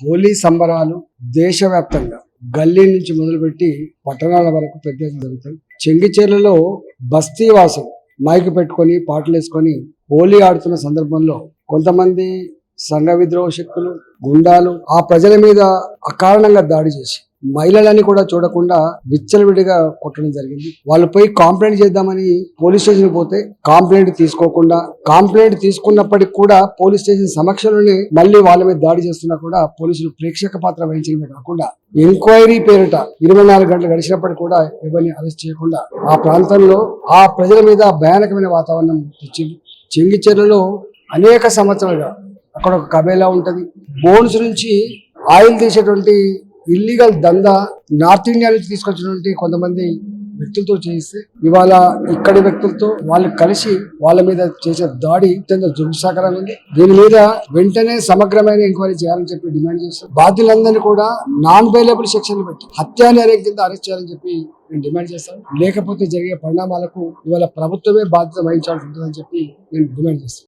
హోలీ సంబరాలు దేశవ్యాప్తంగా గల్లీ నుంచి మొదలుపెట్టి పట్టణాల వరకు పెద్ద ఎత్తున జరుగుతాయి. చెంగిచెర్లలో బస్తీ వాసులు మైక్ పెట్టుకొని పాటలు వేసుకొని హోలీ ఆడుతున్న సందర్భంలో కొంతమంది సంఘ విద్రోహ శక్తులు, గుండాలు ఆ ప్రజల మీద అకారణంగా దాడి చేసి మహిళలని కూడా చూడకుండా విచ్చలవిడిగా కొట్టడం జరిగింది. వాళ్ళు పోయి కంప్లైంట్ చేద్దామని పోలీస్ స్టేషన్ పోతే కంప్లైంట్ తీసుకోకుండా, కంప్లైంట్ తీసుకున్నప్పటికి కూడా పోలీస్ స్టేషన్ సమక్షంలోనే మళ్ళీ వాళ్ళ మీద దాడి చేస్తున్నా కూడా పోలీసులు ప్రేక్షక పాత్ర వహించడమే కాకుండా ఎంక్వైరీ పేరిట 24 గంటలు గడిచినప్పటికీ కూడా ఎవరిని అరెస్ట్ చేయకుండా ఆ ప్రాంతంలో ఆ ప్రజల మీద భయానకమైన వాతావరణం తెచ్చింది. చెంగిచెర్లలో అనేక సంవత్సరాలుగా అక్కడ ఒక కబేలా ఉంటది. బోన్స్ నుంచి ఆయిల్ తీసేటువంటి ఇల్లీగల్ దందా నార్త్ ఇండియా నుంచి తీసుకొచ్చినటువంటి కొంతమంది వ్యక్తులతో చేయిస్తే ఇవాళ ఇక్కడి వ్యక్తులతో వాళ్ళు కలిసి వాళ్ళ మీద చేసే దాడి అత్యంత దుర్సాకరంగా ఉంది. దీని మీద వెంటనే సమగ్రమైన ఎంక్వైరీ చేయాలని చెప్పి డిమాండ్ చేస్తాం. బాధ్యులందరినీ కూడా నాన్ బెయిలబుల్ సెక్షన్లు పెట్టి హత్యానేరం కింద అరెస్ట్ చేయాలని చెప్పి నేను డిమాండ్ చేస్తాను. లేకపోతే జరిగే పరిణామాలకు ఇవాళ ప్రభుత్వమే బాధ్యత వహించాల్సి ఉంటుందని చెప్పి నేను డిమాండ్ చేస్తాను.